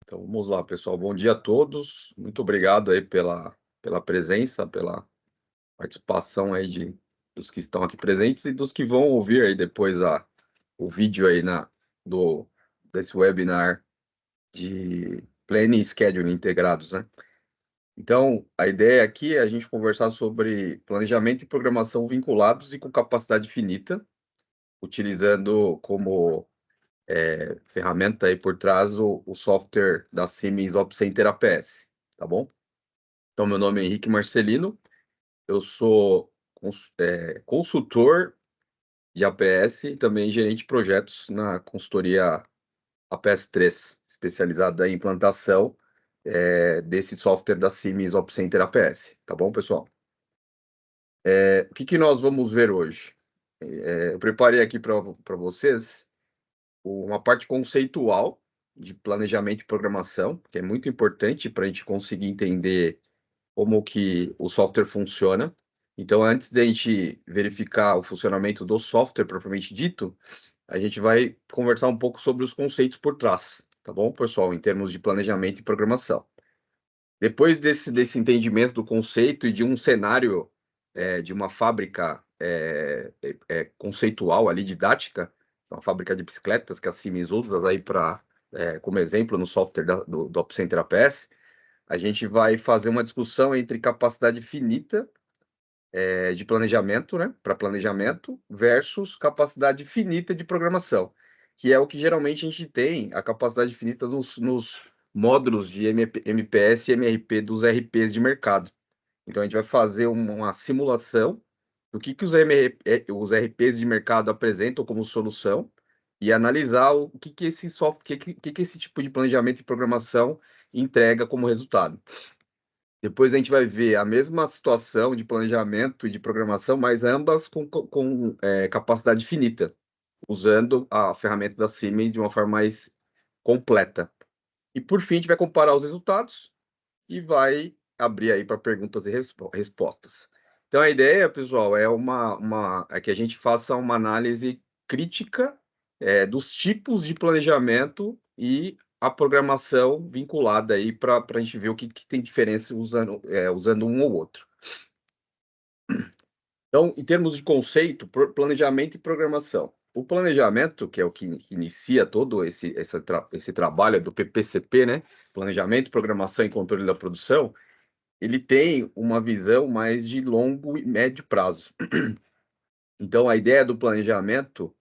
Então vamos lá, pessoal. Bom dia a todos. Muito obrigado aí pela presença, pela participação aí dos que estão aqui presentes e dos que vão ouvir aí depois o vídeo aí do, desse webinar de Planning e Scheduling integrados, né? Então, a ideia aqui é a gente conversar sobre planejamento e programação vinculados e com capacidade finita, utilizando como ferramenta aí por trás o software da Siemens OpCenter APS, tá bom? Então, meu nome é Henrique Marcelino, eu sou consultor de APS e também gerente de projetos na consultoria APS3, especializada em implantação desse software da Siemens OpCenter APS, tá bom, pessoal? O que nós vamos ver hoje? Eu preparei aqui para vocês uma parte conceitual de planejamento e programação, que é muito importante para a gente conseguir entender como que o software funciona. Então, antes de a gente verificar o funcionamento do software propriamente dito, a gente vai conversar um pouco sobre os conceitos por trás, tá bom, pessoal, em termos de planejamento e programação. Depois desse entendimento do conceito e de um cenário de uma fábrica conceitual ali, didática, uma fábrica de bicicletas que a Siemens usa aí como exemplo no software do OpCenter APS, a gente vai fazer uma discussão entre capacidade finita de planejamento, né, para planejamento, versus capacidade finita de programação, que é o que geralmente a gente tem, a capacidade finita nos módulos de MPS e MRP dos RPs de mercado. Então, a gente vai fazer uma simulação do que os RPs de mercado apresentam como solução e analisar o que esse software, que esse tipo de planejamento e programação entrega como resultado. Depois a gente vai ver a mesma situação de planejamento e de programação, mas ambas com capacidade finita, usando a ferramenta da Siemens de uma forma mais completa. E por fim, a gente vai comparar os resultados e vai abrir aí para perguntas e respostas. Então a ideia, pessoal, é que a gente faça uma análise crítica dos tipos de planejamento e a programação vinculada aí para a gente ver o que tem diferença usando um ou outro. Então, em termos de conceito, planejamento e programação. O planejamento, que é o que inicia todo esse trabalho do PPCP, né? Planejamento, Programação e Controle da Produção, ele tem uma visão mais de longo e médio prazo. Então, a ideia do planejamento,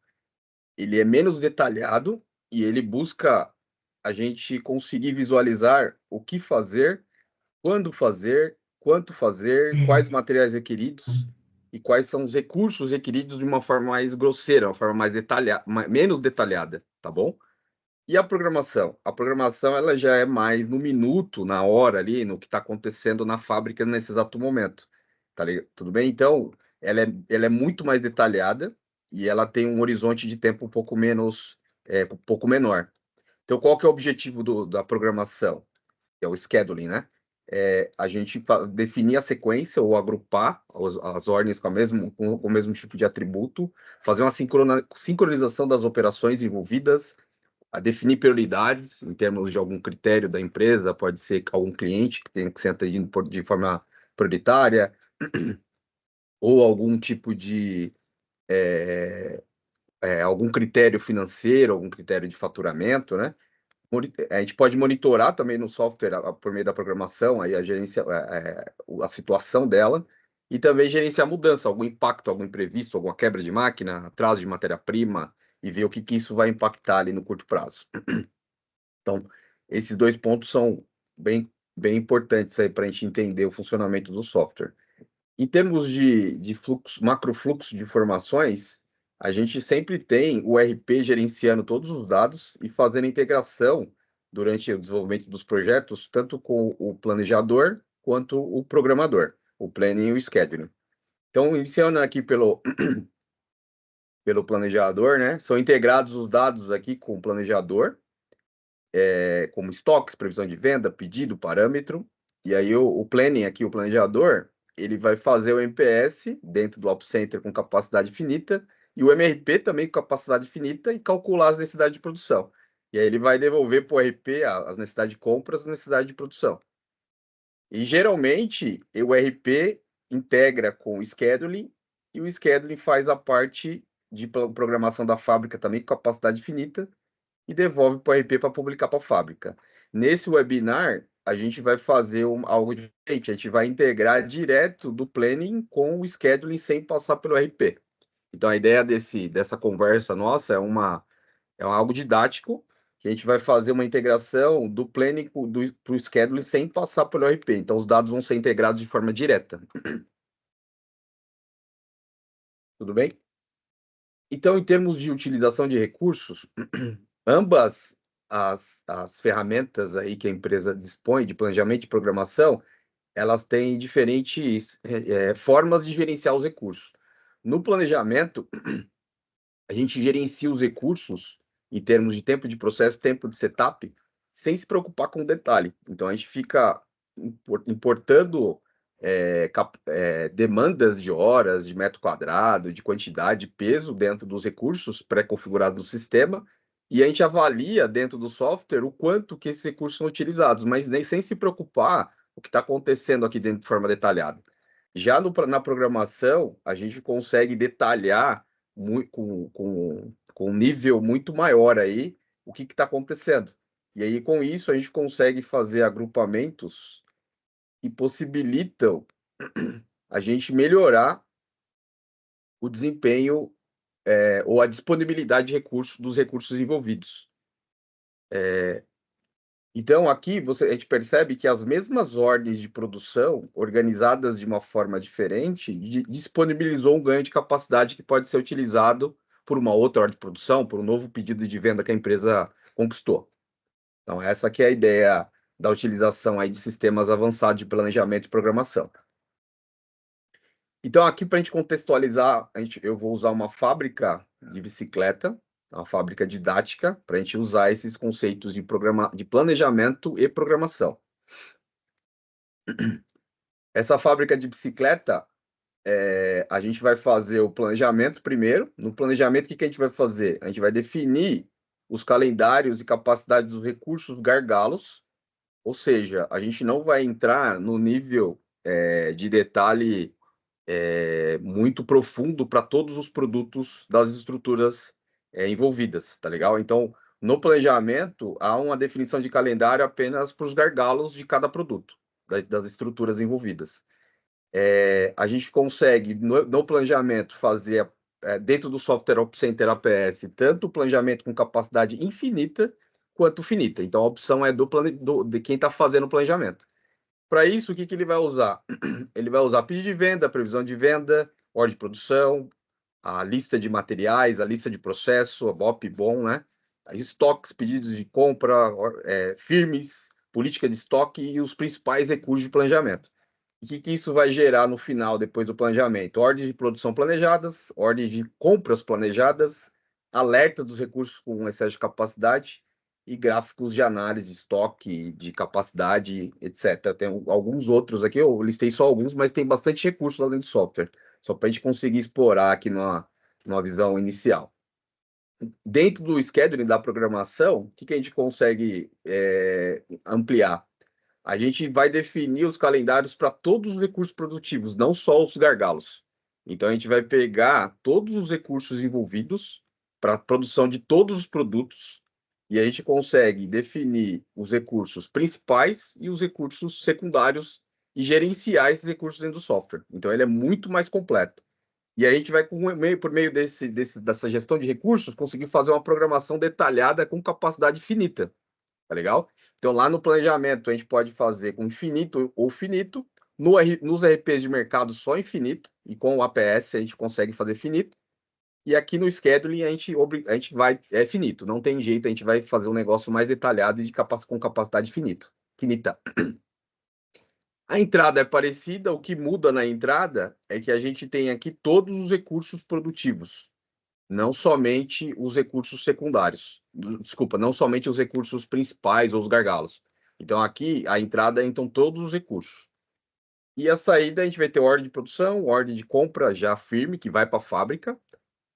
ele é menos detalhado e ele busca a gente conseguir visualizar o que fazer, quando fazer, quanto fazer, quais materiais requeridos e quais são os recursos requeridos de uma forma mais grosseira, uma forma mais detalhada, menos detalhada, tá bom? E a programação? A programação ela já é mais no minuto, na hora ali, no que está acontecendo na fábrica nesse exato momento. Tá ligado? Tudo bem? Então, ela é muito mais detalhada e ela tem um horizonte de tempo um pouco menor. Então, qual que é o objetivo da programação? Que é o scheduling, né? A gente definir a sequência ou agrupar as ordens com o mesmo tipo de atributo, fazer uma sincronização das operações envolvidas, a definir prioridades em termos de algum critério da empresa, pode ser algum cliente que tem que ser atendido de forma prioritária, ou algum tipo de algum critério financeiro, algum critério de faturamento, né? A gente pode monitorar também no software, por meio da programação, aí a situação dela, e também gerenciar a mudança, algum impacto, algum imprevisto, alguma quebra de máquina, atraso de matéria-prima, e ver o que isso vai impactar ali no curto prazo. Então, esses dois pontos são bem importantes aí para a gente entender o funcionamento do software. Em termos de fluxo, macrofluxo de informações, a gente sempre tem o RP gerenciando todos os dados e fazendo integração durante o desenvolvimento dos projetos, tanto com o planejador quanto o programador, o planning e o scheduling. Então, iniciando aqui pelo planejador, né? São integrados os dados aqui com o planejador, como estoques, previsão de venda, pedido, parâmetro. E aí o planning aqui, o planejador, ele vai fazer o MPS dentro do OpCenter com capacidade finita e o MRP também com capacidade finita e calcular as necessidades de produção. E aí ele vai devolver para o RP as necessidades de compras, as necessidades de produção. E geralmente o RP integra com o scheduling e o scheduling faz a parte de programação da fábrica também com capacidade infinita e devolve para o RP para publicar para a fábrica. Nesse webinar, a gente vai fazer algo diferente, a gente vai integrar direto do planning com o scheduling sem passar pelo RP. Então a ideia dessa conversa nossa é algo didático, que a gente vai fazer uma integração do planning para o scheduling sem passar pelo RP. Então, os dados vão ser integrados de forma direta. Tudo bem? Então, em termos de utilização de recursos, ambas as ferramentas aí que a empresa dispõe de planejamento e programação, elas têm diferentes formas de gerenciar os recursos. No planejamento, a gente gerencia os recursos em termos de tempo de processo, tempo de setup, sem se preocupar com o detalhe. Então, a gente fica importando demandas de horas, de metro quadrado, de quantidade, de peso dentro dos recursos pré-configurados do sistema, e a gente avalia dentro do software o quanto que esses recursos são utilizados, mas nem sem se preocupar o que está acontecendo aqui dentro de forma detalhada. Já na programação, a gente consegue detalhar com um nível muito maior aí o que está acontecendo. E aí, com isso, a gente consegue fazer agrupamentos que possibilitam a gente melhorar o desempenho ou a disponibilidade de recursos dos recursos envolvidos. Então, aqui a gente percebe que as mesmas ordens de produção, organizadas de uma forma diferente, disponibilizou um ganho de capacidade que pode ser utilizado por uma outra ordem de produção, por um novo pedido de venda que a empresa conquistou. Então, essa aqui é a ideia da utilização aí de sistemas avançados de planejamento e programação. Então, aqui, para a gente contextualizar, eu vou usar uma fábrica de bicicleta, uma fábrica didática, para a gente usar esses conceitos de planejamento e programação. Essa fábrica de bicicleta, a gente vai fazer o planejamento primeiro. No planejamento, o que a gente vai fazer? A gente vai definir os calendários e capacidades dos recursos gargalos, ou seja, a gente não vai entrar no nível de detalhe muito profundo para todos os produtos das estruturas envolvidas, tá legal? Então, no planejamento, há uma definição de calendário apenas para os gargalos de cada produto, das estruturas envolvidas. A gente consegue, no planejamento, fazer, dentro do software OpCenter APS, tanto o planejamento com capacidade infinita quanto finita. Então, a opção é de quem está fazendo o planejamento. Para isso, o que ele vai usar? Ele vai usar pedido de venda, previsão de venda, ordem de produção, a lista de materiais, a lista de processo, a BOP bom, né? Estoques, pedidos de compra, firmes, política de estoque e os principais recursos de planejamento. O que isso vai gerar no final, depois do planejamento? Ordens de produção planejadas, ordens de compras planejadas, alerta dos recursos com excesso de capacidade e gráficos de análise de estoque, de capacidade, etc. Tem alguns outros aqui, eu listei só alguns, mas tem bastante recurso lá dentro do software, só para a gente conseguir explorar aqui numa visão inicial. Dentro do scheduling da programação, o que a gente consegue ampliar? A gente vai definir os calendários para todos os recursos produtivos, não só os gargalos. Então, a gente vai pegar todos os recursos envolvidos para a produção de todos os produtos e a gente consegue definir os recursos principais e os recursos secundários e gerenciar esses recursos dentro do software. Então, ele é muito mais completo. E a gente vai, por meio dessa gestão de recursos, conseguir fazer uma programação detalhada com capacidade finita. Tá legal? Então, lá no planejamento, a gente pode fazer com infinito ou finito. Nos RPs de mercado, só infinito. E com o APS, a gente consegue fazer finito. E aqui no scheduling, a gente vai... É finito, não tem jeito. A gente vai fazer um negócio mais detalhado e com capacidade finita. A entrada é parecida. O que muda na entrada é que a gente tem aqui todos os recursos produtivos, não somente os recursos secundários. Desculpa, não somente os recursos principais ou os gargalos. Então, aqui, a entrada entram todos os recursos. E a saída, a gente vai ter ordem de produção, ordem de compra já firme, que vai para a fábrica,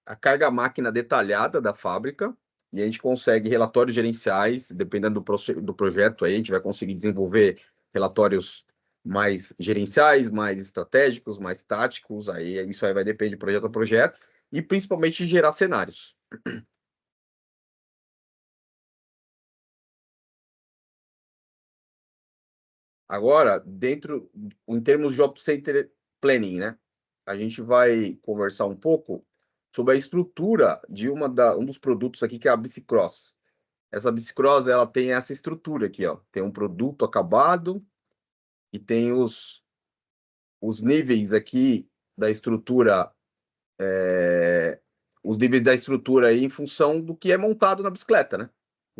a carga máquina detalhada da fábrica, e a gente consegue relatórios gerenciais, dependendo do projeto, aí a gente vai conseguir desenvolver relatórios mais gerenciais, mais estratégicos, mais táticos, aí isso aí vai depender de projeto a projeto, e principalmente gerar cenários. Agora, em termos de Ops Center Planning, né? A gente vai conversar um pouco sobre a estrutura de um dos produtos aqui, que é a Bicicross. Essa Bicicross, ela tem essa estrutura aqui, ó. Tem um produto acabado e tem os níveis aqui da estrutura, os níveis da estrutura aí em função do que é montado na bicicleta, né?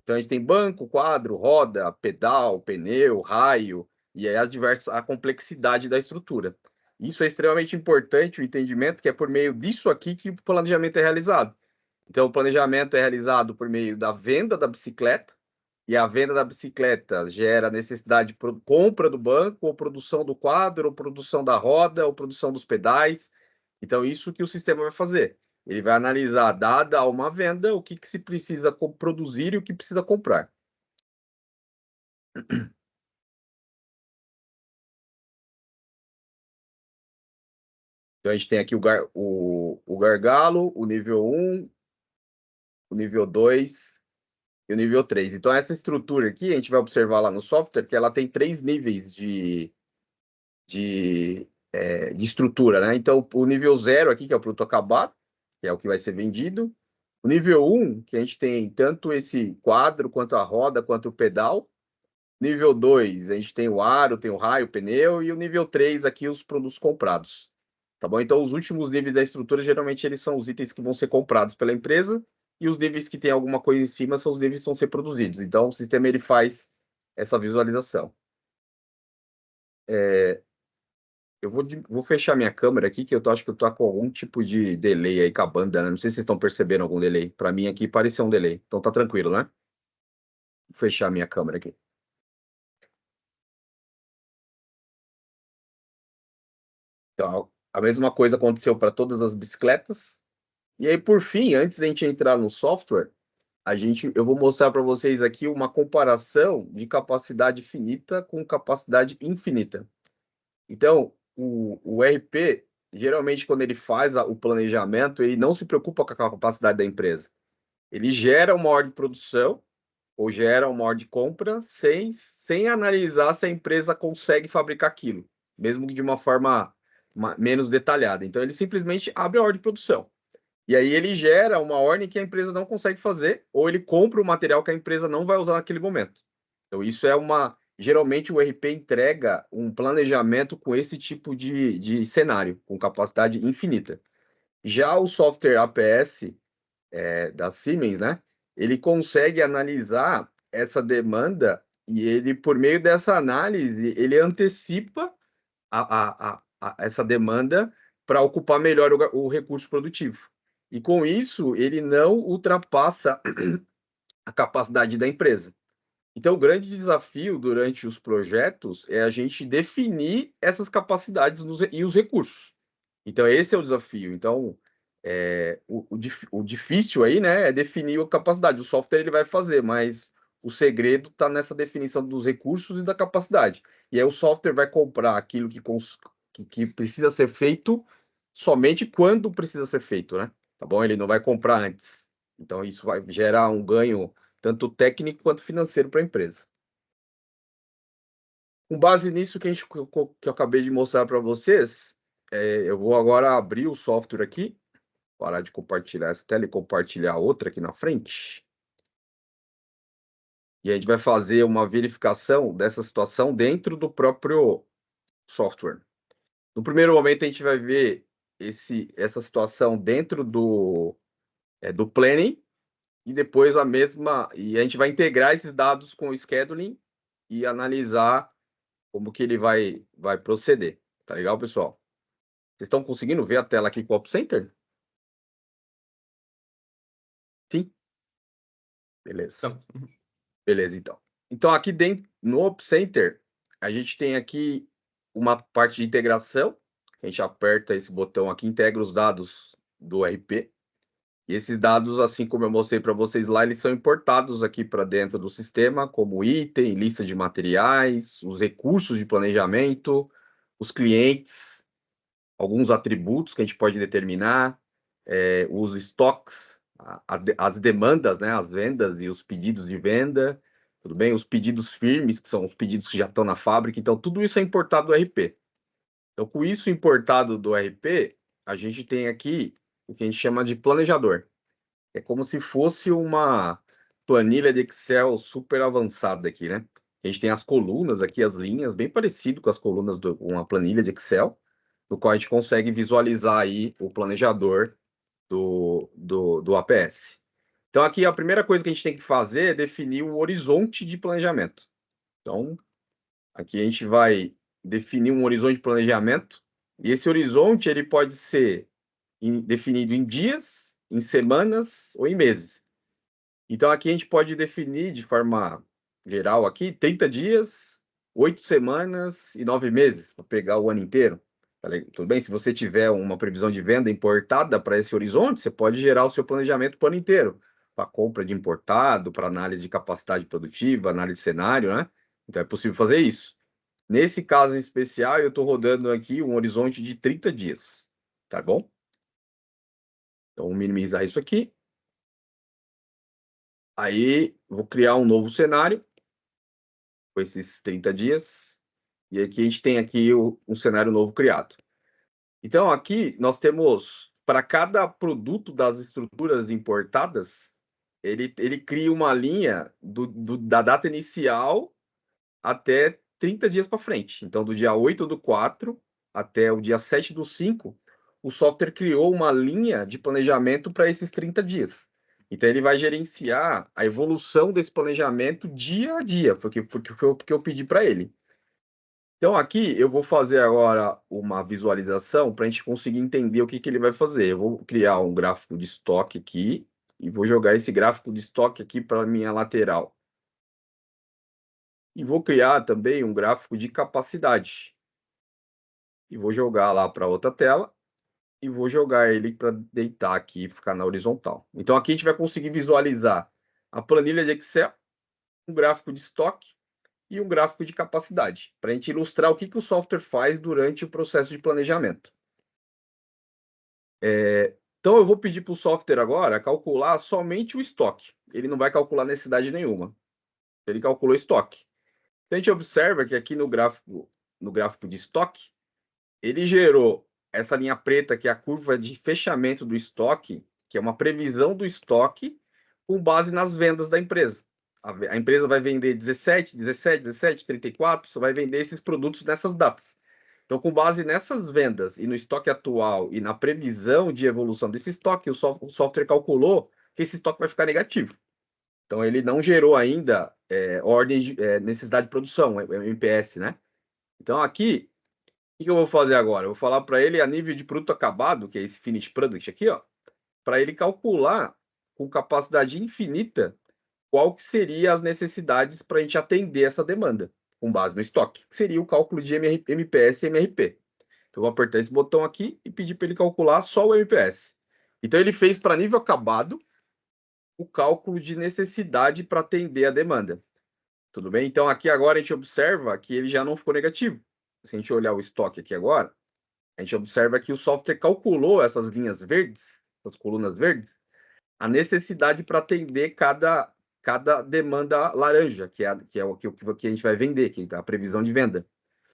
Então a gente tem banco, quadro, roda, pedal, pneu, raio, e aí a complexidade da estrutura. Isso é extremamente importante, o entendimento, que é por meio disso aqui que o planejamento é realizado. Então, o planejamento é realizado por meio da venda da bicicleta, e a venda da bicicleta gera necessidade de compra do banco, ou produção do quadro, ou produção da roda, ou produção dos pedais. Então, isso que o sistema vai fazer. Ele vai analisar, dada uma venda, o que se precisa produzir e o que precisa comprar. Então, a gente tem aqui o gargalo, o nível 1, o nível 2 e o nível 3. Então, essa estrutura aqui, a gente vai observar lá no software que ela tem 3 níveis de estrutura, né? Então, o nível 0 aqui, que é o produto acabado, que é o que vai ser vendido. O nível 1, que a gente tem tanto esse quadro, quanto a roda, quanto o pedal. Nível 2, a gente tem o aro, tem o raio, o pneu. E o nível 3 aqui, os produtos comprados. Tá bom? Então, os últimos níveis da estrutura, geralmente, eles são os itens que vão ser comprados pela empresa. E os níveis que tem alguma coisa em cima são os níveis que vão ser produzidos. Então, o sistema ele faz essa visualização. Eu vou fechar minha câmera aqui, que acho que eu tô com algum tipo de delay aí com a banda, né? Não sei se vocês estão percebendo algum delay. Para mim aqui pareceu um delay. Então tá tranquilo, né? Vou fechar minha câmera aqui. Então, a mesma coisa aconteceu para todas as bicicletas. E aí, por fim, antes da gente entrar no software, eu vou mostrar para vocês aqui uma comparação de capacidade finita com capacidade infinita. Então, o RP, geralmente, quando ele faz o planejamento, ele não se preocupa com a capacidade da empresa. Ele gera uma ordem de produção ou gera uma ordem de compra sem analisar se a empresa consegue fabricar aquilo, mesmo que de uma forma menos detalhada. Então, ele simplesmente abre a ordem de produção. E aí ele gera uma ordem que a empresa não consegue fazer, ou ele compra o material que a empresa não vai usar naquele momento. Então, isso é uma. Geralmente, o RP entrega um planejamento com esse tipo de cenário, com capacidade infinita. Já o software APS da Siemens, né? Ele consegue analisar essa demanda e ele, por meio dessa análise, ele antecipa essa demanda para ocupar melhor o recurso produtivo. E com isso, ele não ultrapassa a capacidade da empresa. Então, o grande desafio durante os projetos é a gente definir essas capacidades e os recursos. Então, esse é o desafio. Então, o difícil aí, né, é definir a capacidade. O software ele vai fazer, mas o segredo está nessa definição dos recursos e da capacidade. E aí o software vai comprar aquilo que precisa ser feito somente quando precisa ser feito, né? Tá bom? Ele não vai comprar antes. Então, isso vai gerar um ganho tanto técnico quanto financeiro para a empresa. Com base nisso que eu acabei de mostrar para vocês, eu vou agora abrir o software aqui, parar de compartilhar essa tela e compartilhar outra aqui na frente. E a gente vai fazer uma verificação dessa situação dentro do próprio software. No primeiro momento, a gente vai ver essa situação dentro do planning, e depois e a gente vai integrar esses dados com o scheduling e analisar como que ele vai proceder. Tá legal, pessoal? Vocês estão conseguindo ver a tela aqui com o Op Center? Sim? Beleza. Então, Beleza, então. Então, aqui dentro, no Op Center, a gente tem aqui uma parte de integração. A gente aperta esse botão aqui, integra os dados do RP. E esses dados, assim como eu mostrei para vocês lá, eles são importados aqui para dentro do sistema, como item, lista de materiais, os recursos de planejamento, os clientes, alguns atributos que a gente pode determinar, os estoques, as demandas, né, as vendas e os pedidos de venda, tudo bem? Os pedidos firmes, que são os pedidos que já estão na fábrica. Então, tudo isso é importado do RP. Então, com isso importado do RP, a gente tem aqui o que a gente chama de planejador. É como se fosse uma planilha de Excel super avançada aqui, né? A gente tem as colunas aqui, as linhas, bem parecido com as colunas de uma planilha de Excel, no qual a gente consegue visualizar aí o planejador do APS. Então, aqui a primeira coisa que a gente tem que fazer é definir o horizonte de planejamento. Então, aqui a gente vai definir um horizonte de planejamento, e esse horizonte ele pode ser definido em dias, em semanas ou em meses. Então, aqui a gente pode definir de forma geral aqui 30 dias, 8 semanas e 9 meses, para pegar o ano inteiro. Tudo bem? Se você tiver uma previsão de venda importada para esse horizonte, você pode gerar o seu planejamento para o ano inteiro, para compra de importado, para análise de capacidade produtiva, análise de cenário, né? Então, é possível fazer isso. Nesse caso em especial, eu estou rodando aqui um horizonte de 30 dias, tá bom? Então, vou minimizar isso aqui. Aí, vou criar um novo cenário com esses 30 dias. E aqui a gente tem aqui um cenário novo criado. Então, aqui nós temos, para cada produto das estruturas importadas, ele cria uma linha da data inicial até 30 dias para frente. Então, do dia 8/4 até o dia 7/5, o software criou uma linha de planejamento para esses 30 dias. Então, ele vai gerenciar a evolução desse planejamento dia a dia, porque foi o que eu pedi para ele. Então, aqui eu vou fazer agora uma visualização para a gente conseguir entender o que ele vai fazer. Eu vou criar um gráfico de estoque aqui e vou jogar esse gráfico de estoque aqui para a minha lateral. E vou criar também um gráfico de capacidade. E vou jogar lá para outra tela e vou jogar ele para deitar aqui e ficar na horizontal. Então, aqui a gente vai conseguir visualizar a planilha de Excel, um gráfico de estoque e um gráfico de capacidade, para a gente ilustrar o que o software faz durante o processo de planejamento. Então, eu vou pedir para o software agora calcular somente o estoque. Ele não vai calcular necessidade nenhuma. Ele calculou estoque. Então, a gente observa que aqui no gráfico de estoque, ele gerou essa linha preta, que é a curva de fechamento do estoque, que é uma previsão do estoque com base nas vendas da empresa. A empresa vai vender 17, 17, 17, 34, só vai vender esses produtos nessas datas. Então, com base nessas vendas e no estoque atual e na previsão de evolução desse estoque, o software calculou que esse estoque vai ficar negativo. Então, ele não gerou ainda ordem de necessidade de produção, MPS, né? Então, aqui, o que eu vou fazer agora? Eu vou falar para ele a nível de produto acabado, que é esse Finished Product aqui, ó, para ele calcular com capacidade infinita qual que seria as necessidades para a gente atender essa demanda, com base no estoque, que seria o cálculo de MPS e MRP. Então, eu vou apertar esse botão aqui e pedir para ele calcular só o MPS. Então, ele fez para nível acabado o cálculo de necessidade para atender a demanda. Tudo bem? Então, aqui agora a gente observa que ele já não ficou negativo. Se a gente olhar o estoque aqui agora, a gente observa que o software calculou essas linhas verdes, essas colunas verdes, a necessidade para atender cada demanda laranja, que é o que a gente vai vender, que é a previsão de venda.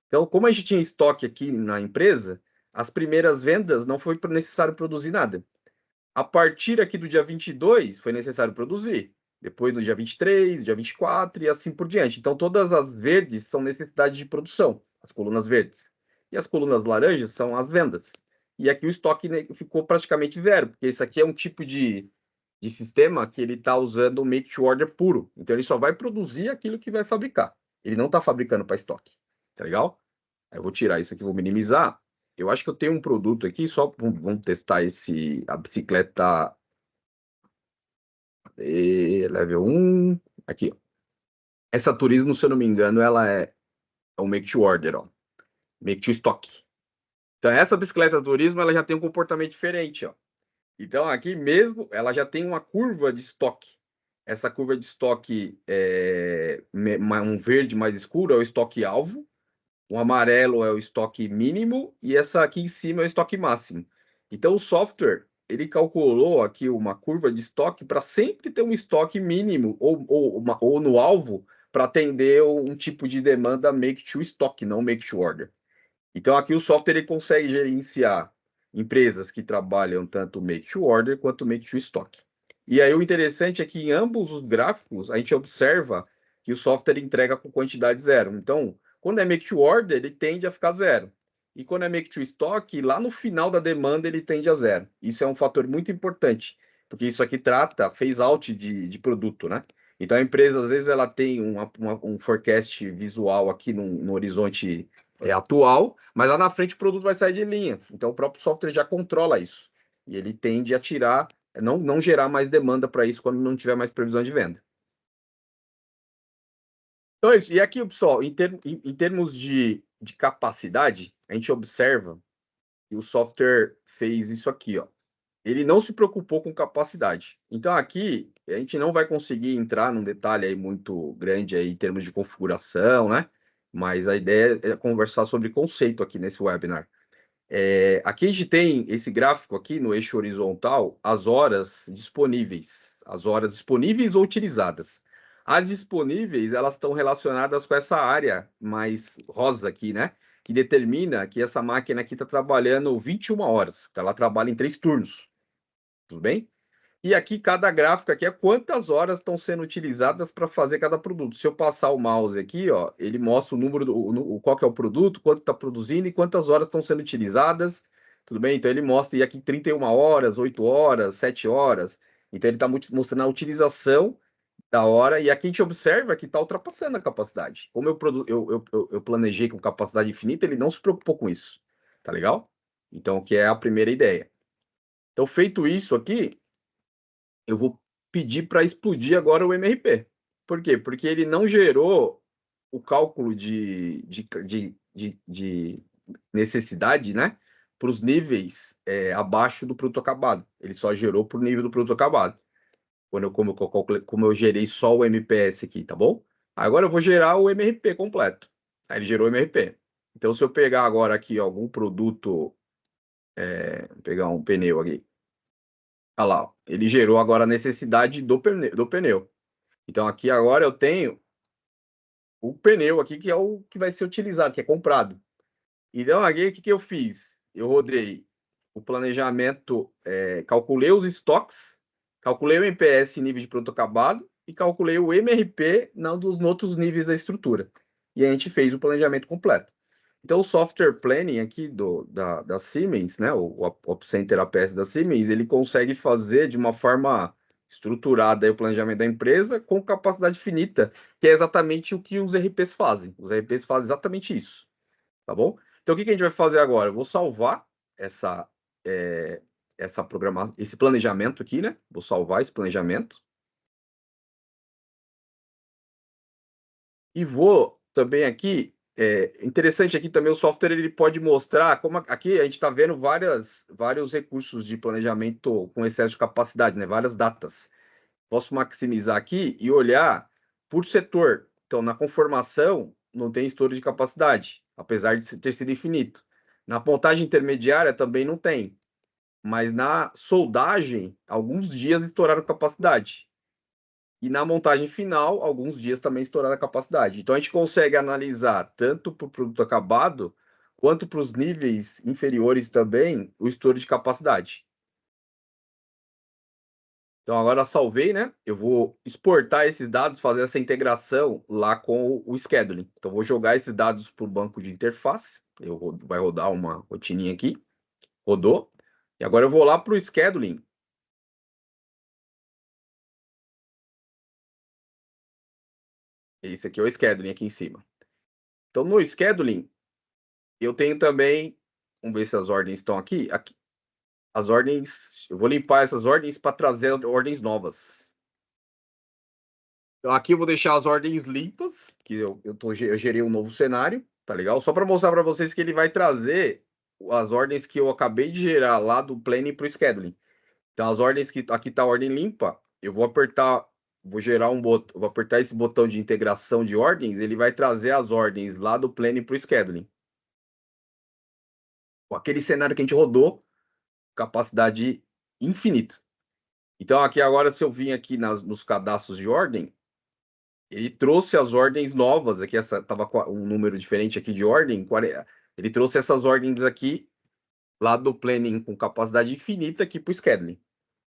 Então, como a gente tinha estoque aqui na empresa, as primeiras vendas não foi necessário produzir nada. A partir aqui do dia 22, foi necessário produzir. Depois no dia 23, dia 24 e assim por diante. Então, todas as verdes são necessidade de produção, as colunas verdes. E as colunas laranjas são as vendas. E aqui o estoque ficou praticamente zero, porque isso aqui é um tipo de sistema que ele está usando o make to order puro. Então, ele só vai produzir aquilo que vai fabricar. Ele não está fabricando para estoque. Tá legal? Aí eu vou tirar isso aqui, vou minimizar. Eu acho que eu tenho um produto aqui, só vamos testar a bicicleta level 1. Aqui, ó. Essa Turismo, se eu não me engano, ela é o make to order, ó. Make to stock. Então, essa bicicleta Turismo, ela já tem um comportamento diferente, ó. Então, aqui mesmo, ela já tem uma curva de estoque. Essa curva de estoque um verde mais escuro é o estoque alvo, o amarelo é o estoque mínimo e essa aqui em cima é o estoque máximo. Então, o software, ele calculou aqui uma curva de estoque para sempre ter um estoque mínimo ou no alvo para atender um tipo de demanda make to stock, não make to order. Então, aqui o software ele consegue gerenciar empresas que trabalham tanto make to order quanto make to stock. E aí o interessante é que em ambos os gráficos a gente observa que o software entrega com quantidade zero. Então, quando é make to order, ele tende a ficar zero. E quando é make to stock, lá no final da demanda ele tende a zero. Isso é um fator muito importante, porque isso aqui trata phase out de produto, né? Então a empresa, às vezes, ela tem um forecast visual aqui no horizonte atual, mas lá na frente o produto vai sair de linha. Então o próprio software já controla isso. E ele tende a tirar, não gerar mais demanda para isso quando não tiver mais previsão de venda. Então é isso. E aqui, pessoal, em termos de capacidade, a gente observa que o software fez isso aqui, ó. Ele não se preocupou com capacidade. Então aqui a gente não vai conseguir entrar num detalhe aí muito grande aí em termos de configuração, né? Mas a ideia é conversar sobre conceito aqui nesse webinar. Aqui a gente tem esse gráfico aqui no eixo horizontal, as horas disponíveis ou utilizadas. As disponíveis, elas estão relacionadas com essa área mais rosa aqui, né? Que determina que essa máquina aqui está trabalhando 21 horas. Então, ela trabalha em 3 turnos, tudo bem? E aqui, cada gráfico aqui é quantas horas estão sendo utilizadas para fazer cada produto. Se eu passar o mouse aqui, ó, ele mostra o número, qual que é o produto, quanto está produzindo e quantas horas estão sendo utilizadas. Tudo bem? Então, ele mostra e aqui 31 horas, 8 horas, 7 horas. Então, ele está mostrando a utilização da hora. E aqui a gente observa que está ultrapassando a capacidade. Como eu planejei com capacidade infinita, ele não se preocupou com isso. Tá legal? Então, que é a primeira ideia. Então, feito isso aqui, eu vou pedir para explodir agora o MRP. Por quê? Porque ele não gerou o cálculo de necessidade, né? Para os níveis abaixo do produto acabado. Ele só gerou para o nível do produto acabado. Como eu gerei só o MPS aqui, tá bom? Agora eu vou gerar o MRP completo. Aí ele gerou o MRP. Então, se eu pegar agora aqui algum produto, vou pegar um pneu aqui. Olha lá, ó, ele gerou agora a necessidade do pneu. Então, aqui agora eu tenho o pneu aqui, que é o que vai ser utilizado, que é comprado. Então, aqui, o que, que eu fiz? Eu rodei o planejamento, calculei os estoques, calculei o MPS em nível de produto acabado e calculei o MRP nos outros níveis da estrutura. E a gente fez o planejamento completo. Então, o software planning aqui da Siemens, né, o OpCenter APS da Siemens, ele consegue fazer de uma forma estruturada aí o planejamento da empresa com capacidade finita, que é exatamente o que os RPs fazem. Os RPs fazem exatamente isso, tá bom? Então, o que que a gente vai fazer agora? Eu vou salvar essa, é, esse planejamento aqui, né? Vou salvar esse planejamento. E vou também aqui, interessante aqui também o software ele pode mostrar como aqui a gente está vendo vários recursos de planejamento com excesso de capacidade, né? Várias datas. Posso maximizar aqui e olhar por setor. Então, na conformação, não tem estouro de capacidade, apesar de ter sido infinito. Na montagem intermediária também não tem, mas na soldagem, alguns dias estouraram capacidade. E na montagem final, alguns dias também estouraram a capacidade. Então a gente consegue analisar tanto para o produto acabado, quanto para os níveis inferiores também, o estouro de capacidade. Então agora salvei, né? Eu vou exportar esses dados, fazer essa integração lá com o scheduling. Então vou jogar esses dados para o banco de interface. Vai rodar uma rotininha aqui. Rodou. E agora eu vou lá para o scheduling. Esse aqui é o scheduling aqui em cima. Então no scheduling, eu tenho também, vamos ver se as ordens estão aqui. Aqui as ordens, eu vou limpar essas ordens para trazer ordens novas. Então aqui eu vou deixar as ordens limpas, que eu gerei um novo cenário, tá legal? Só para mostrar para vocês que ele vai trazer as ordens que eu acabei de gerar lá do planning para o scheduling. Então, as ordens que aqui está a ordem limpa, eu vou apertar, vou gerar um botão, vou apertar esse botão de integração de ordens, ele vai trazer as ordens lá do planning para o scheduling. Aquele cenário que a gente rodou, capacidade infinita. Então, aqui agora, se eu vim aqui nos cadastros de ordem, ele trouxe as ordens novas, aqui essa estava um número diferente aqui de ordem, ele trouxe essas ordens aqui, lá do planning com capacidade infinita aqui para o scheduling.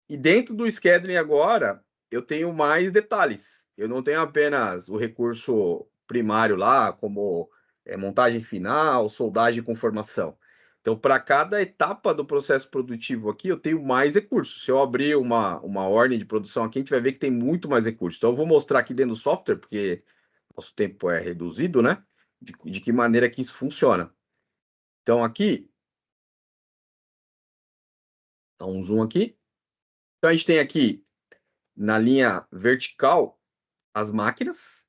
E dentro do scheduling agora, eu tenho mais detalhes. Eu não tenho apenas o recurso primário lá, como montagem final, soldagem com formação. Então, para cada etapa do processo produtivo aqui, eu tenho mais recursos. Se eu abrir uma ordem de produção aqui, a gente vai ver que tem muito mais recursos. Então, eu vou mostrar aqui dentro do software, porque nosso tempo é reduzido, né? De que maneira que isso funciona. Então, aqui, dá um zoom aqui. Então, a gente tem aqui, na linha vertical, as máquinas.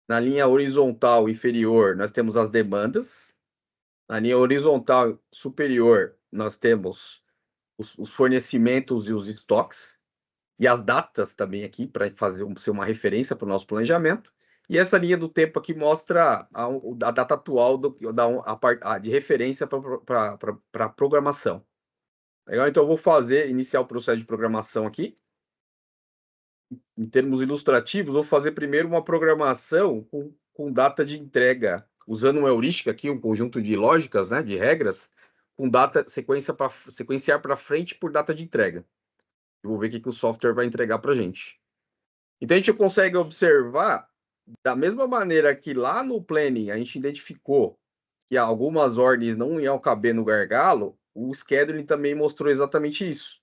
Na linha horizontal inferior, nós temos as demandas. Na linha horizontal superior, nós temos os fornecimentos e os estoques. E as datas também aqui, para fazer ser uma referência para o nosso planejamento. E essa linha do tempo aqui mostra a data atual de referência para a programação. Legal? Então, eu vou iniciar o processo de programação aqui. Em termos ilustrativos, vou fazer primeiro uma programação com data de entrega, usando uma heurística aqui, um conjunto de lógicas, né, de regras, com data sequenciar para frente por data de entrega. Eu vou ver o que o software vai entregar para a gente. Então, a gente consegue observar, da mesma maneira que lá no planning a gente identificou que algumas ordens não iam caber no gargalo, o scheduling também mostrou exatamente isso.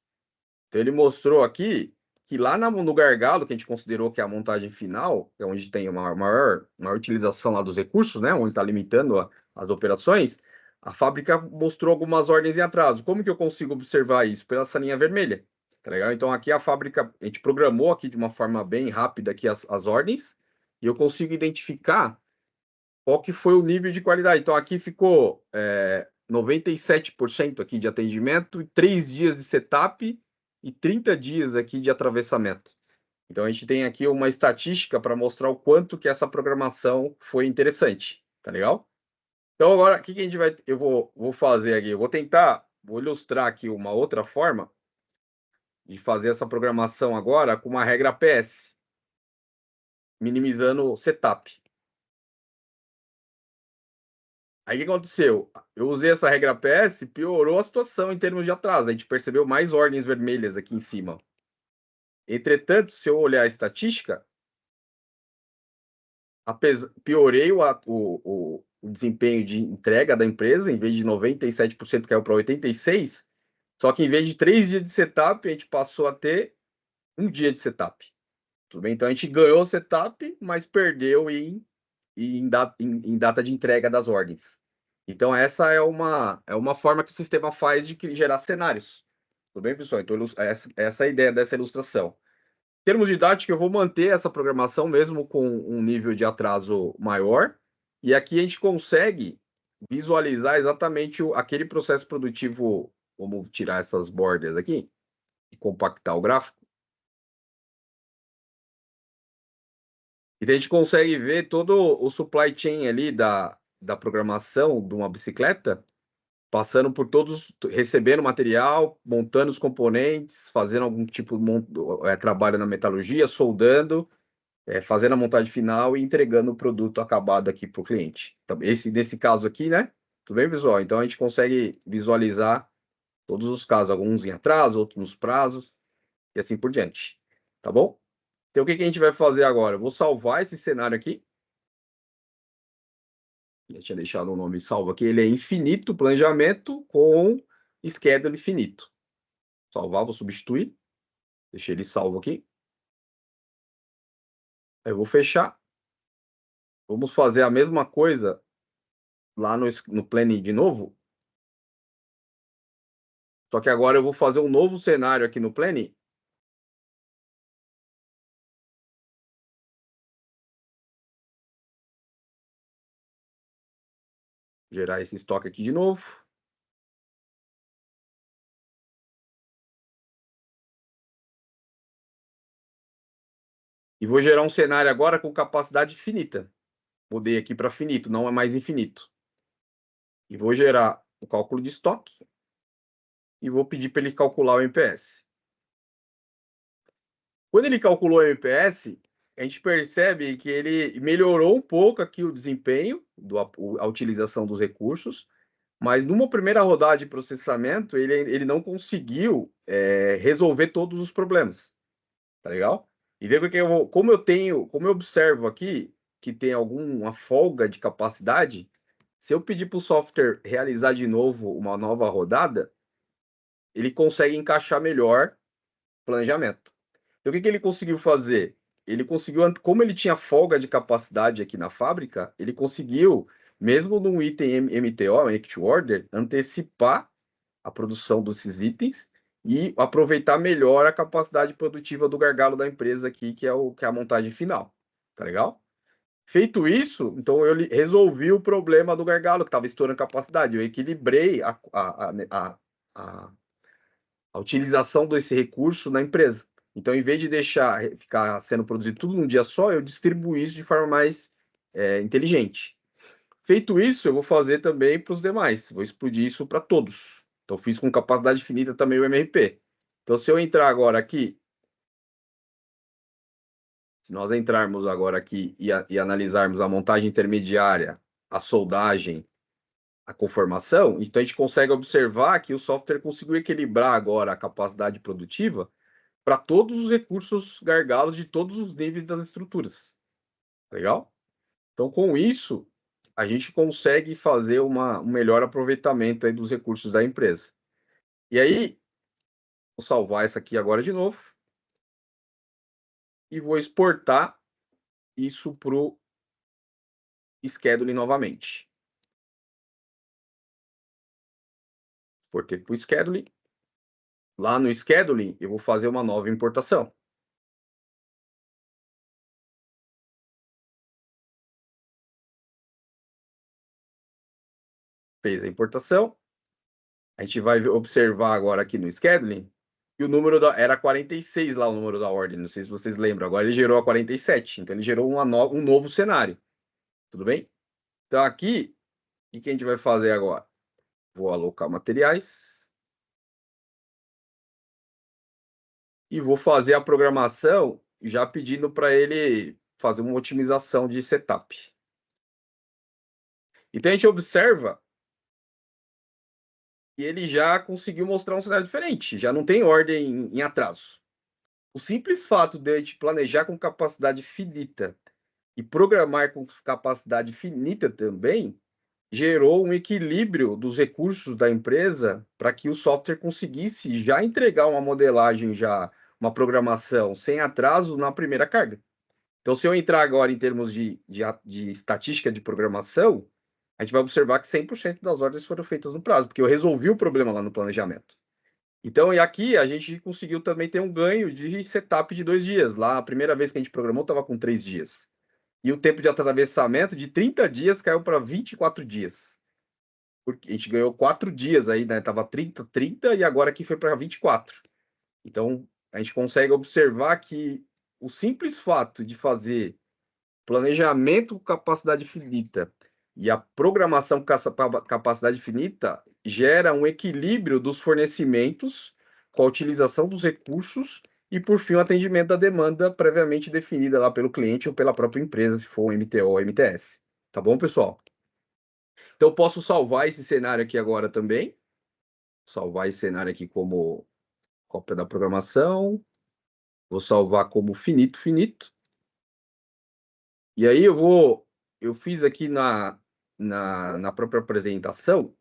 Então, ele mostrou aqui que lá no gargalo, que a gente considerou que é a montagem final, que é onde tem uma maior utilização lá dos recursos, né, onde está limitando as operações, a fábrica mostrou algumas ordens em atraso. Como que eu consigo observar isso? Pela essa linha vermelha, tá legal? Então, aqui a fábrica, a gente programou aqui de uma forma bem rápida aqui as ordens, e eu consigo identificar qual que foi o nível de qualidade. Então, aqui ficou 97% aqui de atendimento, 3 dias de setup e 30 dias aqui de atravessamento. Então, a gente tem aqui uma estatística para mostrar o quanto que essa programação foi interessante, tá legal? Então, agora, o que a gente eu vou fazer aqui? Eu vou ilustrar aqui uma outra forma de fazer essa programação agora com uma regra PS, minimizando o setup. Aí o que aconteceu? Eu usei essa regra PS, piorou a situação em termos de atraso. A gente percebeu mais ordens vermelhas aqui em cima. Entretanto, se eu olhar a estatística, piorei o desempenho de entrega da empresa, em vez de 97% caiu para 86%, só que em vez de 3 dias de setup, a gente passou a ter 1 dia de setup. Tudo bem? Então a gente ganhou o setup, mas perdeu em data de entrega das ordens. Então, essa é uma forma que o sistema faz de gerar cenários. Tudo bem, pessoal? Então, essa é a ideia dessa ilustração. Em termos didáticos, eu vou manter essa programação mesmo com um nível de atraso maior. E aqui a gente consegue visualizar exatamente aquele processo produtivo. Vamos tirar essas bordas aqui e compactar o gráfico. E daí a gente consegue ver todo o supply chain ali da programação de uma bicicleta, passando por todos, recebendo material, montando os componentes, fazendo algum tipo de trabalho na metalurgia, soldando, fazendo a montagem final e entregando o produto acabado aqui para o cliente. Então, nesse caso aqui, né? Tudo bem, pessoal? Então a gente consegue visualizar todos os casos, alguns em atraso, outros nos prazos, e assim por diante. Tá bom? Então, o que a gente vai fazer agora? Eu vou salvar esse cenário aqui. Já tinha deixado o nome salvo aqui. Ele é infinito, planejamento com schedule infinito. Salvar, vou substituir. Deixei ele salvo aqui. Aí eu vou fechar. Vamos fazer a mesma coisa lá no planning de novo. Só que agora eu vou fazer um novo cenário aqui no planning. Gerar esse estoque aqui de novo. E vou gerar um cenário agora com capacidade finita. Mudei aqui para finito, não é mais infinito. E vou gerar o cálculo de estoque e vou pedir para ele calcular o MPS. Quando ele calculou o MPS, a gente percebe que ele melhorou um pouco aqui o desempenho, a utilização dos recursos, mas numa primeira rodada de processamento, ele não conseguiu resolver todos os problemas. Tá legal? E daí porque como eu observo aqui que tem alguma folga de capacidade, se eu pedir para o software realizar de novo uma nova rodada, ele consegue encaixar melhor o planejamento. Então, o que ele conseguiu fazer? Ele conseguiu, como ele tinha folga de capacidade aqui na fábrica, ele conseguiu, mesmo num item MTO, Make to Order, antecipar a produção desses itens e aproveitar melhor a capacidade produtiva do gargalo da empresa aqui, que é a montagem final. Tá legal? Feito isso, então eu resolvi o problema do gargalo, que estava estourando capacidade. Eu equilibrei a utilização desse recurso na empresa. Então, em vez de deixar ficar sendo produzido tudo num dia só, eu distribuo isso de forma mais inteligente. Feito isso, eu vou fazer também para os demais. Vou explodir isso para todos. Então, fiz com capacidade infinita também o MRP. Então, se eu entrar agora aqui, se nós entrarmos agora aqui e analisarmos a montagem intermediária, a soldagem, a conformação, então a gente consegue observar que o software conseguiu equilibrar agora a capacidade produtiva para todos os recursos gargalos de todos os níveis das estruturas. Legal? Então, com isso, a gente consegue fazer um melhor aproveitamento aí dos recursos da empresa. E aí, vou salvar essa aqui agora de novo e vou exportar isso para o scheduling novamente. Exportei para o scheduling. Lá no scheduling, eu vou fazer uma nova importação. Fez a importação. A gente vai observar agora aqui no scheduling que o número era 46 lá, o número da ordem. Não sei se vocês lembram. Agora ele gerou a 47. Então ele gerou um novo cenário. Tudo bem? Então aqui, o que a gente vai fazer agora? Vou alocar materiais. E vou fazer a programação já pedindo para ele fazer uma otimização de setup. Então a gente observa que ele já conseguiu mostrar um cenário diferente, já não tem ordem em atraso. O simples fato de a gente planejar com capacidade finita e programar com capacidade finita também gerou um equilíbrio dos recursos da empresa para que o software conseguisse já entregar uma modelagem, já uma programação sem atraso na primeira carga. Então, se eu entrar agora em termos de estatística de programação, a gente vai observar que 100% das ordens foram feitas no prazo, porque eu resolvi o problema lá no planejamento. Então, e aqui a gente conseguiu também ter um ganho de setup de 2 dias. Lá, a primeira vez que a gente programou, estava com 3 dias. E o tempo de atravessamento de 30 dias caiu para 24 dias. Porque a gente ganhou 4 dias aí, né? Tava 30 e agora aqui foi para 24. Então, a gente consegue observar que o simples fato de fazer planejamento com capacidade finita e a programação com capacidade finita gera um equilíbrio dos fornecimentos com a utilização dos recursos e, por fim, o atendimento da demanda previamente definida lá pelo cliente ou pela própria empresa, se for um MTO ou MTS. Tá bom, pessoal? Então, eu posso salvar esse cenário aqui agora também. Salvar esse cenário aqui como cópia da programação. Vou salvar como finito, finito. E aí eu fiz aqui na própria apresentação,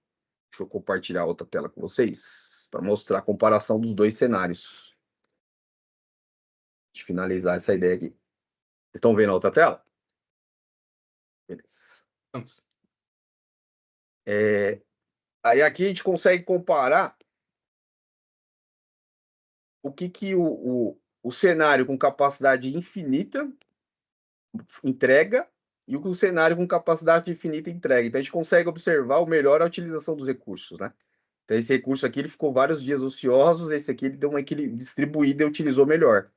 deixa eu compartilhar outra tela com vocês, para mostrar a comparação dos dois cenários. Deixa eu finalizar essa ideia aqui. Vocês estão vendo a outra tela? Beleza. Aí aqui a gente consegue comparar o que o cenário com capacidade infinita entrega e o cenário com capacidade infinita entrega. Então a gente consegue observar o melhor a utilização dos recursos, né? Então esse recurso aqui ele ficou vários dias ociosos, esse aqui ele deu uma distribuída e utilizou melhor.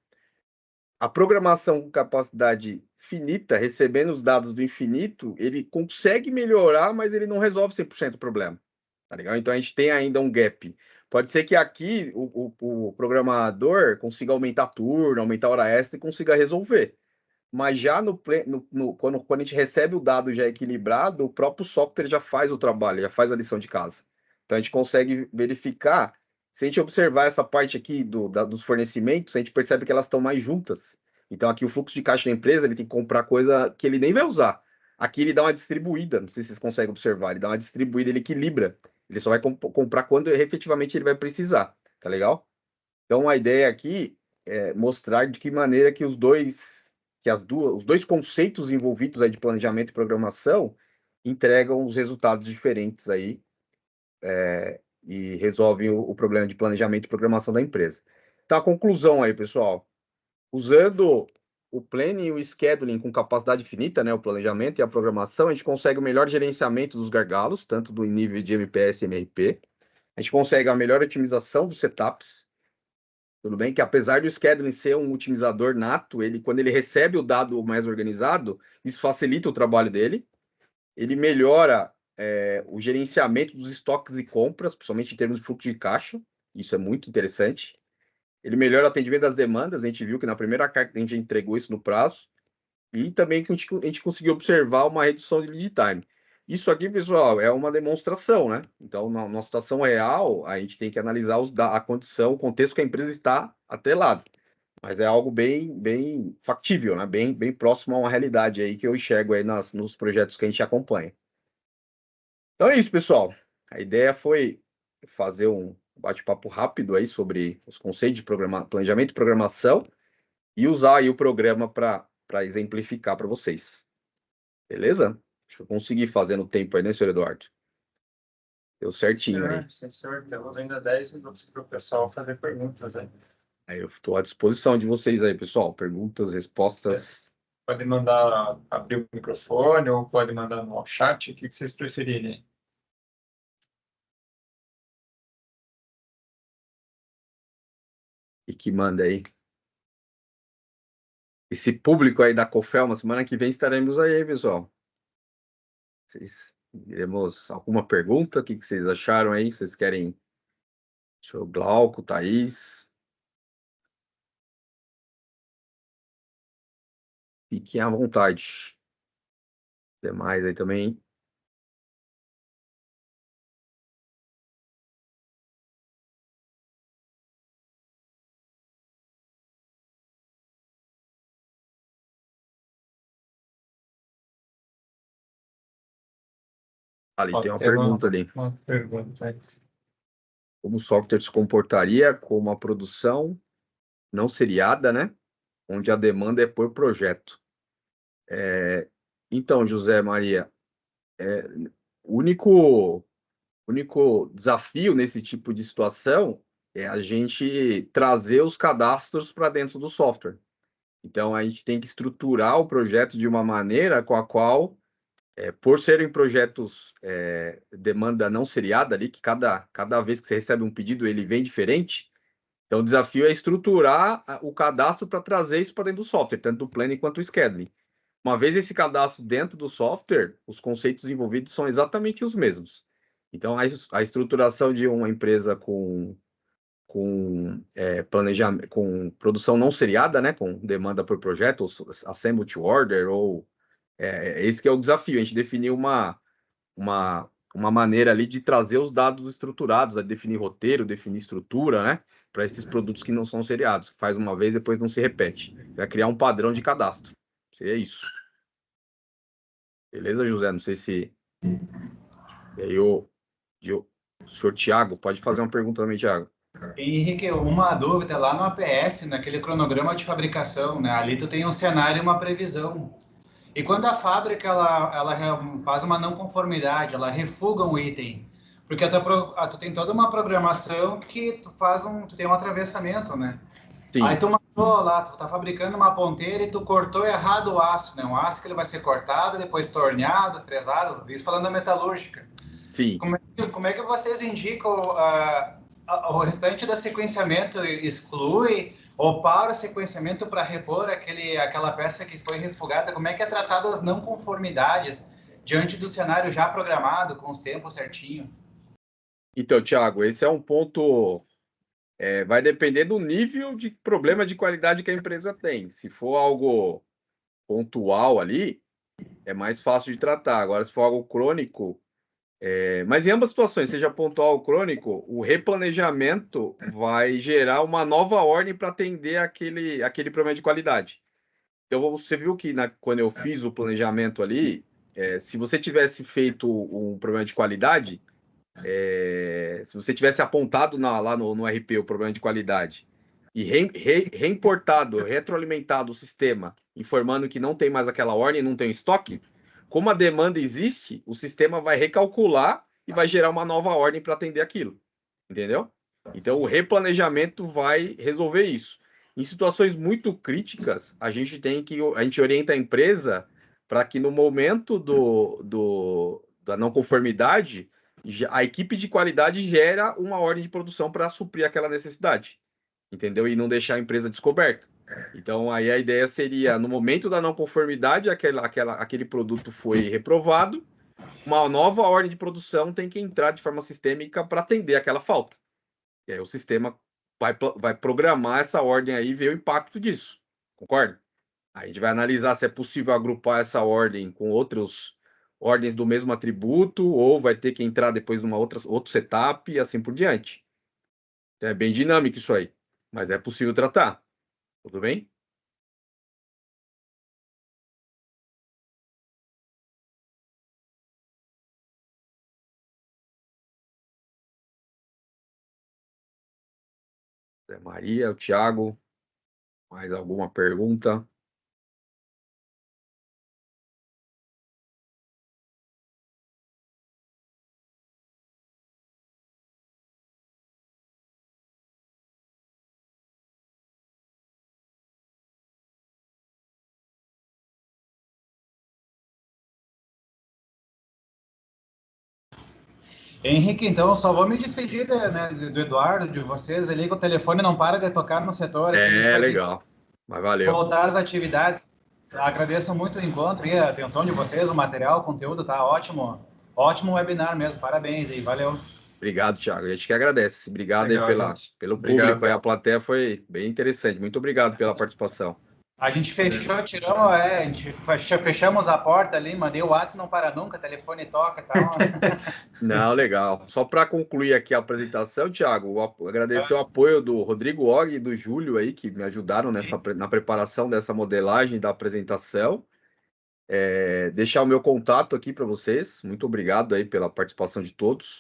a programação com capacidade finita, recebendo os dados do infinito, ele consegue melhorar, mas ele não resolve 100% do problema. Tá legal? Então a gente tem ainda um gap. Pode ser que aqui o programador consiga aumentar turno, aumentar hora extra e consiga resolver. Mas já quando a gente recebe o dado já equilibrado, o próprio software já faz o trabalho, já faz a lição de casa. Então a gente consegue verificar. Se a gente observar essa parte aqui dos fornecimentos, a gente percebe que elas estão mais juntas. Então aqui o fluxo de caixa da empresa, ele tem que comprar coisa que ele nem vai usar. Aqui ele dá uma distribuída, não sei se vocês conseguem observar, ele dá uma distribuída, ele equilibra. Ele só vai comprar quando efetivamente ele vai precisar, tá legal? Então a ideia aqui é mostrar de que maneira que os dois conceitos envolvidos aí de planejamento e programação entregam os resultados diferentes aí e resolvem o problema de planejamento e programação da empresa. Então, a conclusão aí, pessoal, usando o planning e o scheduling com capacidade finita, né, o planejamento e a programação, a gente consegue o melhor gerenciamento dos gargalos, tanto do nível de MPS e MRP. A gente consegue a melhor otimização dos setups. Tudo bem que apesar do scheduling ser um otimizador nato, ele quando ele recebe o dado mais organizado, isso facilita o trabalho dele. Ele melhora o gerenciamento dos estoques e compras, principalmente em termos de fluxo de caixa. Isso é muito interessante. Ele melhora o atendimento das demandas. A gente viu que na primeira carta a gente entregou isso no prazo. E também que a gente conseguiu observar uma redução de lead time. Isso aqui, pessoal, é uma demonstração, né? Então, na situação real, a gente tem que analisar a condição, o contexto que a empresa está atrelado. Mas é algo bem factível, né? Bem próximo a uma realidade aí que eu enxergo aí nos projetos que a gente acompanha. Então é isso, pessoal. A ideia foi fazer um bate-papo rápido aí sobre os conceitos de planejamento e programação e usar aí o programa para exemplificar para vocês. Beleza? Acho que eu consegui fazer no tempo aí, né, senhor Eduardo? Deu certinho aí. Sim, senhor. Temos ainda 10 minutos para o pessoal fazer perguntas aí. Aí eu estou à disposição de vocês aí, pessoal. Perguntas, respostas. Pode mandar abrir o microfone ou pode mandar no chat, o que vocês preferirem. E que manda aí. Esse público aí da Cofel, semana que vem estaremos aí, pessoal. Teremos alguma pergunta? O que vocês acharam aí? Vocês querem? Deixa eu, Glauco, Thaís. Fiquem à vontade. Demais aí também. Ali tem uma pergunta ali. Uma pergunta aí. Como o software se comportaria com uma produção não seriada, né? Onde a demanda é por projeto. Então, José Maria, o único desafio nesse tipo de situação é a gente trazer os cadastros para dentro do software. Então, a gente tem que estruturar o projeto de uma maneira com a qual, por serem projetos demanda não seriada ali, que cada vez que você recebe um pedido, ele vem diferente. Então, o desafio é estruturar o cadastro para trazer isso para dentro do software, tanto do planning quanto do scheduling. Uma vez esse cadastro dentro do software, os conceitos envolvidos são exatamente os mesmos. Então, a estruturação de uma empresa com planejamento, com produção não seriada, né, com demanda por projeto, ou assemble to order, ou esse que é o desafio, a gente definir uma maneira ali de trazer os dados estruturados, a definir roteiro, definir estrutura, né, para esses produtos que não são seriados, que faz uma vez depois não se repete. Vai criar um padrão de cadastro. Seria isso. Beleza, José? Não sei se. E aí, o senhor Tiago, pode fazer uma pergunta também, Tiago. Henrique, uma dúvida lá no APS, naquele cronograma de fabricação, né? Ali tu tem um cenário e uma previsão. E quando a fábrica ela faz uma não conformidade, ela refuga um item, porque tu tem toda uma programação que tu tem um atravessamento, né? Sim. Aí tu mandou lá, tu tá fabricando uma ponteira e tu cortou errado o aço, né? Um aço que ele vai ser cortado, depois torneado, fresado, isso falando da metalúrgica. Sim. Como é que vocês indicam o restante do sequenciamento exclui ou para o sequenciamento para repor aquela peça que foi refugada? Como é que é tratado as não conformidades diante do cenário já programado, com os tempos certinho? Então, Thiago, esse é um ponto. Vai depender do nível de problema de qualidade que a empresa tem. Se for algo pontual ali, é mais fácil de tratar. Agora, se for algo crônico, mas em ambas situações, seja pontual ou crônico, o replanejamento vai gerar uma nova ordem para atender aquele problema de qualidade. Então, você viu que quando eu fiz o planejamento ali, se você tivesse feito um problema de qualidade, se você tivesse apontado lá no RP o problema de qualidade e reimportado, retroalimentado o sistema, informando que não tem mais aquela ordem, não tem estoque, como a demanda existe, o sistema vai recalcular e vai gerar uma nova ordem para atender aquilo. Entendeu? Então, o replanejamento vai resolver isso. Em situações muito críticas, a gente orienta a empresa para que no momento da não conformidade, a equipe de qualidade gera uma ordem de produção para suprir aquela necessidade, entendeu? E não deixar a empresa descoberta. Então, aí a ideia seria, no momento da não conformidade, aquele produto foi reprovado, uma nova ordem de produção tem que entrar de forma sistêmica para atender aquela falta. E aí o sistema vai programar essa ordem aí e ver o impacto disso. Concorda? Aí a gente vai analisar se é possível agrupar essa ordem com outras ordens do mesmo atributo, ou vai ter que entrar depois numa outro setup e assim por diante. Então, é bem dinâmico isso aí, mas é possível tratar. Tudo bem? Zé Maria, o Thiago, mais alguma pergunta? Henrique, então, só vou me despedir do Eduardo, de vocês ali, que o telefone não para de tocar no setor, que a gente vai ter que Legal. Mas valeu. voltar às atividades. Agradeço muito o encontro e a atenção de vocês, o material, o conteúdo, tá ótimo. Ótimo webinar mesmo, parabéns aí, valeu. Obrigado, Thiago. A gente que agradece. Obrigado Legal, aí gente. pelo Obrigado. público. Aí a plateia foi bem interessante. Muito obrigado pela participação. A gente fechou, fechamos a porta ali, mandei o WhatsApp, não para nunca, telefone toca e tal. Não, legal. Só para concluir aqui a apresentação, Thiago, agradecer o apoio do Rodrigo Og e do Júlio aí, que me ajudaram na preparação dessa modelagem da apresentação. Deixar o meu contato aqui para vocês. Muito obrigado aí pela participação de todos.